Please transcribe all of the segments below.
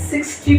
60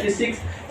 66,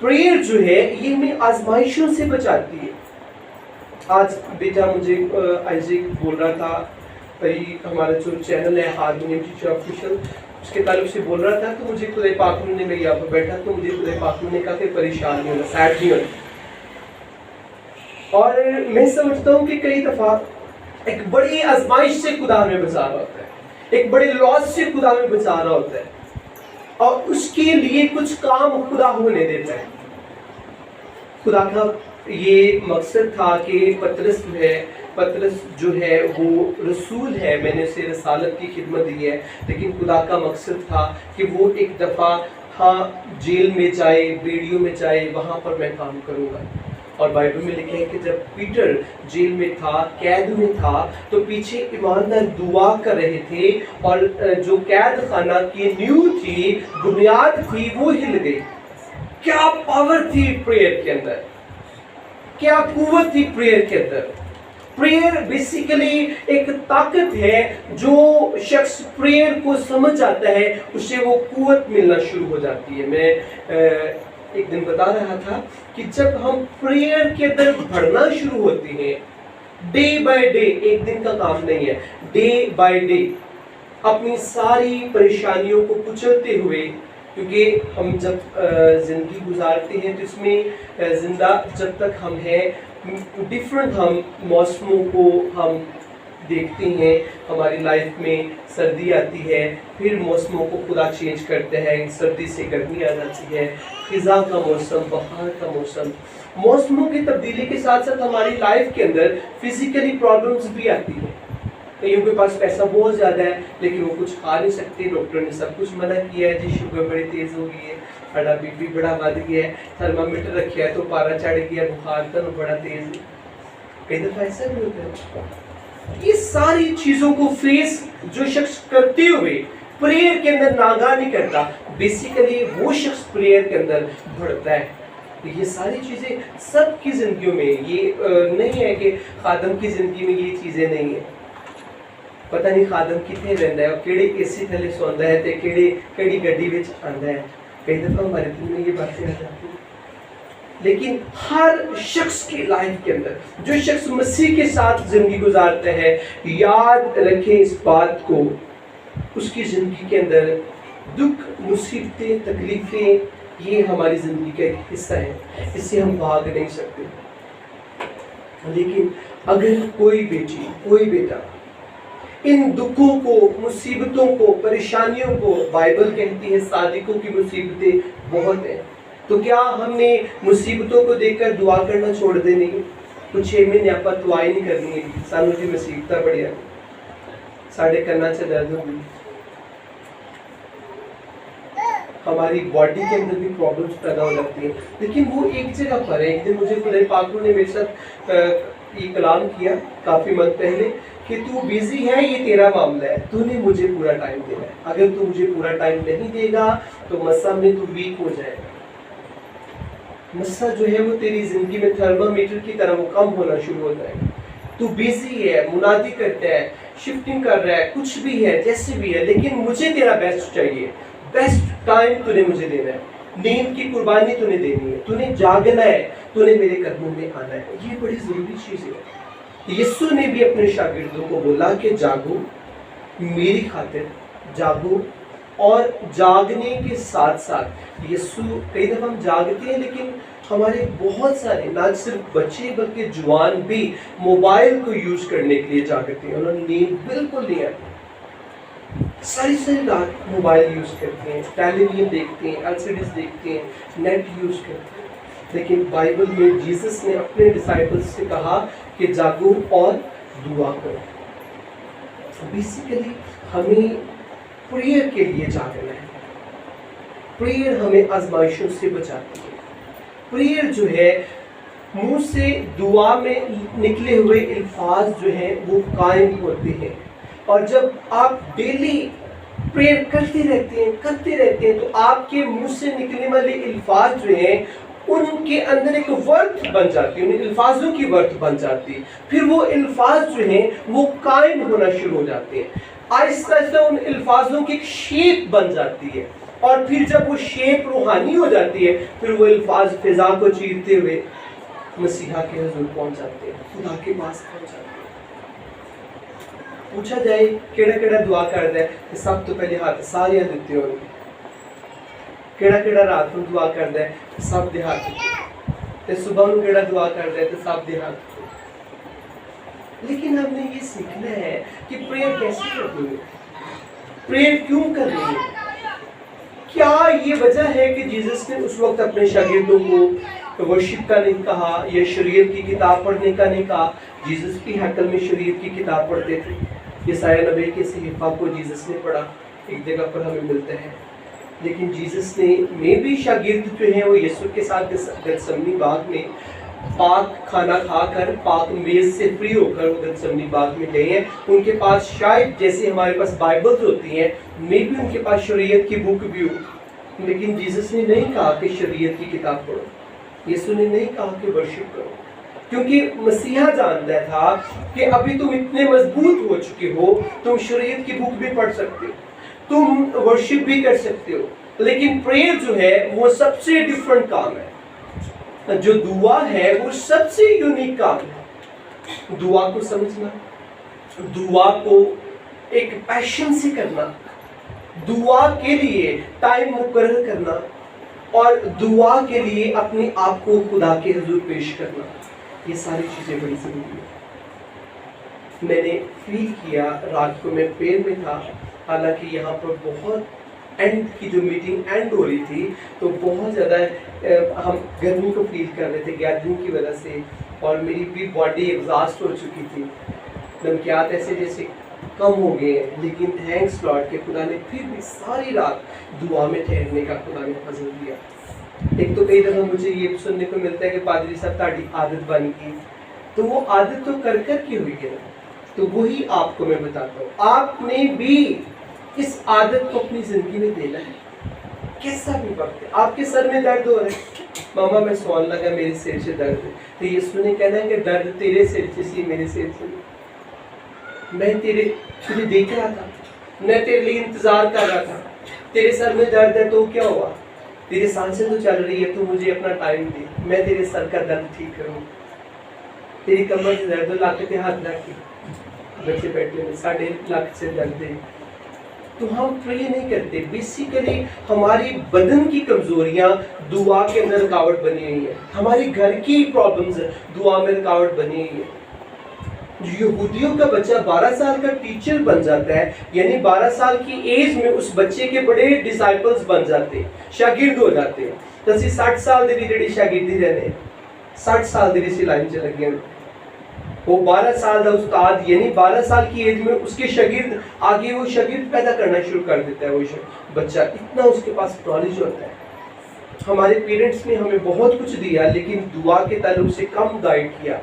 prayer جو ہے یہ ہمیں آزمائشوں سے بچاتی ہے. آج بیٹا مجھے آئزیک بول رہا تھا بھائی ہمارا جو چینل ہے ہارمونیم ٹیچر آفیشل اس کے تعلق سے بول رہا تھا تو مجھے خدا پاک نے میں یہاں پر بیٹھا تو مجھے خدا پاک نے کہا کہ پریشان نہیں ہونا سیڈ نہیں ہونا. اور میں سمجھتا ہوں کہ کئی دفعہ ایک بڑی آزمائش سے خدا ہمیں بچا رہا ہوتا ہے, ایک بڑے لاس سے خدا ہمیں بچا رہا ہوتا ہے اور اس کے لیے کچھ کام خدا ہونے دیتا ہے. خدا کا یہ مقصد تھا کہ پطرس جو ہے وہ رسول ہے, میں نے اسے رسالت کی خدمت دی ہے, لیکن خدا کا مقصد تھا کہ وہ ایک دفعہ جیل میں جائے, بیڑیوں میں جائے, وہاں پر میں کام کروں گا. اور بائبل میں لکھا ہے کہ جب پیٹر جیل میں تھا, قید میں تھا, تو پیچھے ایماندار دعا کر رہے تھے اور جو قید خانہ کی نیو تھی, بنیاد تھی, وہ ہل گئی. کیا پاور تھی پریئر کے اندر, کیا قوت تھی پریئر کے اندر. پریئر بیسیکلی ایک طاقت ہے, جو شخص پریئر کو سمجھ جاتا ہے اسے وہ قوت ملنا شروع ہو جاتی ہے. میں ایک دن بتا رہا تھا کہ جب ہم پریئر کے اندر بڑھنا شروع ہوتے ہیں, ڈے بائی ڈے, ایک دن کا کام نہیں ہے, ڈے بائی ڈے اپنی ساری پریشانیوں کو کچلتے ہوئے, کیونکہ ہم جب زندگی گزارتے ہیں تو اس میں زندہ جب تک ہم ہیں ڈیفرنٹ ہم موسموں کو ہم دیکھتے ہیں. ہماری لائف میں سردی آتی ہے, پھر موسموں کو خدا چینج کرتے ہیں, سردی سے گرمی آ جاتی ہے, خزاں کا موسم, بہار کا موسم. موسموں کی تبدیلی کے ساتھ ساتھ ہماری لائف کے اندر فزیکلی پرابلمس بھی آتی ہیں. کئیوں کے پاس پیسہ بہت زیادہ ہے لیکن وہ کچھ کھا نہیں سکتے, ڈاکٹر نے سب کچھ منع کیا ہے, جی شوگر بڑی تیز ہو گئی ہے, ہمارا بی پی بڑا بڑھ گیا ہے, تھرمامیٹر رکھا ہے تو پارا چڑھ گیا, بخار تن بڑا تیز ہے. کئی دفعہ ایسا بھی ہوتا ہے. یہ ساری چیزوں کو فیس جو شخص کرتے ہوئے پریئر کے اندر ناگاہ نہیں کرتا, بیسیکلی وہ شخص پریئر کے اندر بڑھتا ہے. یہ ساری چیزیں سب کی زندگیوں میں, یہ نہیں ہے کہ خادم کی زندگی میں یہ چیزیں نہیں ہیں. پتہ نہیں خادم کتنے رہتا ہے اور کیڑے اے تھلے سوندا ہے تے کیڑی گڈی وچ آندا ہے. کئی دفعہ ہمارے دل میں یہ باتیں آ جاتی ہیں. لیکن ہر شخص کی لائف کے اندر جو شخص مسیح کے ساتھ زندگی گزارتا ہے, یاد رکھیں اس بات کو, اس کی زندگی کے اندر دکھ, مصیبتیں, تکلیفیں یہ ہماری زندگی کا ایک حصہ ہے, اس سے ہم بھاگ نہیں سکتے. لیکن اگر کوئی بیٹی, کوئی بیٹا ان دکھوں کو, مصیبتوں کو, پریشانیوں کو, بائبل کہتی ہے صادقوں کی مصیبتیں بہت ہیں, تو کیا ہم نے مصیبتوں کو دیکھ کر دعا کرنا چھوڑ دینی ہے؟ تو 6 مہینے آپ دعا ہی نہیں کرنی ہے, سانو کی مصیبتیں بڑی ہیں, ساڑھے کرنا سے درد ہوگی, ہماری باڈی کے اندر بھی پرابلمس پیدا ہو جاتی ہیں. لیکن وہ ایک جگہ پر ہے. ایک دن مجھے خدا پاک نے میرے ساتھ یہ کلام کیا کافی وقت پہلے کہ تو بیزی ہے, یہ تیرا معاملہ ہے, تو نے مجھے پورا ٹائم دینا ہے. اگر تو مجھے پورا ٹائم نہیں دے گا تو مسا میں تو ویک ہو جائے گا. مسا جو ہے وہ تیری زندگی میں تھرمامیٹر کی طرح وہ کم ہونا شروع ہو جائے گا. تو بیزی ہے, منادی کرتا ہے, شفٹنگ کر رہا ہے, کچھ بھی ہے, جیسے بھی ہے, لیکن مجھے تیرا بیسٹ چاہیے. بیسٹ ٹائم تو نے مجھے دینا ہے, نیند کی قربانی تو نے دینی ہے, تو نے جاگنا ہے, تو نے میرے قدموں میں آنا ہے. یہ بڑی ضروری چیز ہے. یسوع نے بھی اپنے شاگردوں کو بولا کہ جاگو, میری خاطر جاگو. اور جاگنے کے ساتھ ساتھ یسوع, کئی دفعہ ہم جاگتے ہیں لیکن ہمارے بہت سارے, نہ صرف بچے بلکہ جوان بھی موبائل کو یوز کرنے کے لیے جاگتے ہیں. انہوں نے نیند بالکل نہیں آتی, ساری رات موبائل یوز کرتے ہیں, ٹیلی ویژن دیکھتے ہیں, LCDs دیکھتے ہیں, نیٹ یوز کرتے ہیں. لیکن بائبل میں جیسس نے اپنے ڈسائپلز سے کہا کہ جاگو اور دعا کرو. بیسیکلی ہمیں پریئر کے لیے جاگنا ہے. پریئر ہمیں آزمائشوں سے بچاتی ہے. پریئر جو ہے منہ سے دعا میں نکلے ہوئے الفاظ جو ہیں وہ قائم ہوتے ہیں. اور جب آپ ڈیلی پریئر کرتے رہتے ہیں تو آپ کے منہ سے نکلنے والے الفاظ جو ہیں ان کے اندر ایک ورت بن جاتی ہے, ان الفاظوں کی ورت بن جاتی ہے. پھر وہ الفاظ جو ہیں وہ قائم ہونا شروع ہو جاتے ہیں. آہستہ آہستہ ان الفاظوں کی ایک شیپ بن جاتی ہے. اور پھر جب وہ شیپ روحانی ہو جاتی ہے پھر وہ الفاظ فضا کو چیرتے ہوئے مسیحا کے حضور پہنچ جاتے ہیں، خدا کے پاس پہنچ جاتے ہیں۔ پوچھا جائے کیڑا کیڑا دعا کرتا ہے تو سب تو پہلے ہاتھ سارے دیتے ہو، کیڑا کیڑا رات کو دعا کرتا ہے تو سب دے ہاتھ دیتے، صبح میں کیڑا دعا کرتا ہے تو سب دے ہاتھ دیتے۔ لیکن ہم نے یہ سیکھنا ہے کہ پریئر کیسے کرنی ہے، پریئر کیوں کرنی ہے۔ کیا یہ وجہ ہے کہ جیسس نے اس وقت اپنے شاگردوں کو ورشپ کا نہیں کہا یا شریعت کی کتاب پڑھنے کا نہیں کہا؟ جیسس کی حقل میں شریعت کی کتاب پڑھتے تھے، یسایہ نبی کے صحیفہ کو جیسس نے پڑھا، ایک جگہ پر ہمیں ملتا ہے۔ لیکن جیسس نے میں بھی شاگرد جو ہیں وہ یسوع کے ساتھ گتسمنی باغ میں پاک کھانا کھا کر پاک میز سے فری ہو کر وہ گتسمنی باغ میں گئے ہیں۔ ان کے پاس شاید جیسے ہمارے پاس بائبلز ہوتی ہیں میں بھی ان کے پاس شریعت کی بک بھی ہو، لیکن جیسس نے نہیں کہا کہ شریعت کی کتاب پڑھو، یسوع نے نہیں کہا کہ ورشپ کرو، کیونکہ مسیحا جانتا تھا کہ ابھی تم اتنے مضبوط ہو چکے ہو، تم شریعت کی بک بھی پڑھ سکتے ہو، تم ورشپ بھی کر سکتے ہو، لیکن پریئر جو ہے وہ سب سے ڈیفرنٹ کام ہے۔ جو دعا ہے وہ سب سے یونیک کام ہے۔ دعا کو سمجھنا، دعا کو ایک پیشن سے کرنا، دعا کے لیے ٹائم مقرر کرنا اور دعا کے لیے اپنے آپ کو خدا کے حضور پیش کرنا، یہ ساری چیزیں بڑی ضروری ہیں۔ میں نے فیل کیا رات کو میں پیر میں تھا، حالانکہ یہاں پر بہت اینڈ کی جو میٹنگ اینڈ ہو رہی تھی تو بہت زیادہ ہم گرمی کو فیل کر رہے تھے گیدرنگ کی وجہ سے، اور میری بھی باڈی ایگزاسٹ ہو چکی تھی، نمکیات ایسے جیسے کم ہو گئے ہیں، لیکن تھینکس لاڈ کہ خدا نے پھر بھی ساری رات دعا میں ٹھہرنے کا خدا نے فضل دیا۔ ایک تو کئی دفعہ مجھے یہ سننے کو ملتا ہے کہ پادری صاحب تاڑی عادت بن گئی، تو وہ عادت تو کر کی ہوئی ہے، تو وہی آپ کو میں بتاتا ہوں، آپ نے بھی اس عادت کو اپنی زندگی میں دینا ہے۔ کیسا بھی وقت ہے، آپ کے سر میں درد ہو رہا ہے، ماما میں سونے لگا میرے سر سے درد ہے، تو یسوع نے کہنا ہے کہ درد تیرے سر سے سی میرے سر سے، میں تجھے دیکھ رہا تھا، میں تیرے لیے انتظار کر رہا تھا، تیرے سر میں درد ہے تو کیا ہوا، تیرے سانسیں تو چل رہی ہے، تو مجھے اپنا ٹائم دے، میں تیرے سر کا درد ٹھیک کروں، تیری کمر سے درد ہو، لاکھ پہ ہاتھ رکھ کے بچے بیٹھے ہیں 1.5 لاکھ سے درد ہے، تو ہم پرے نہیں کرتے۔ بیسیکلی ہماری بدن کی کمزوریاں دعا کے اندر رکاوٹ بنی ہوئی ہے، ہماری گھر کی پرابلمز دعا میں رکاوٹ بنی ہوئی ہے۔ یہودیوں کا بچہ 12 سال کا ٹیچر بن جاتا ہے، یعنی 12 سال کی ایج میں اس بچے کے بڑے ڈسائپلز بن جاتے ہیں، شاگرد ہو جاتے ہیں۔ تو اسی 60 سال دے بھی جڑی شاگردی رہنے ہیں، 60 سال دے بھی لائن چ لگے ہیں، وہ 12 سال کا استاد، یعنی 12 سال کی ایج میں اس کے شاگرد آگے وہ شاگرد پیدا کرنا شروع کر دیتا ہے، وہ بچہ اتنا اس کے پاس نالج ہوتا ہے۔ ہمارے پیرنٹس نے ہمیں بہت کچھ دیا لیکن دعا کے تعلق سے کم گائیڈ کیا۔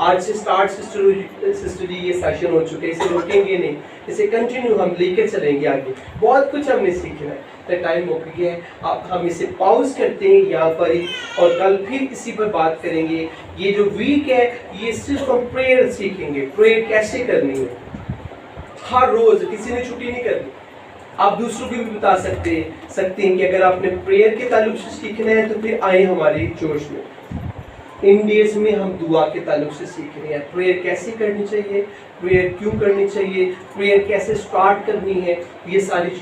آج سے سٹارٹ سسٹر جی یہ سیشن ہو چکے، اسے روکیں گے نہیں، اسے کنٹینیو ہم لے کے چلیں گے آگے، بہت کچھ ہم نے سیکھنا ہے۔ تو ٹائم ہو گیا ہے، اب ہم اسے پاؤز کرتے ہیں یہاں پر ہی، اور کل پھر اسی پر بات کریں گے۔ یہ جو ویک ہے یہ صرف ہم پریئر سیکھیں گے، پریئر کیسے کرنی ہے، ہر روز کسی نے چھٹی نہیں کرنی۔ آپ دوسروں کو بھی بتا سکتے ہیں کہ اگر آپ نے پریئر کے تعلق سے سیکھنا ہے تو پھر آئیں ہمارے جوش میں۔ ان ڈیز میں ہم دعا کے تعلق سے سیکھ رہے ہیں، پریئر کیسے کرنی چاہیے، پریئر کیوں کرنی چاہیے، پریئر کیسے سٹارٹ کرنی ہے، یہ ساری چیزیں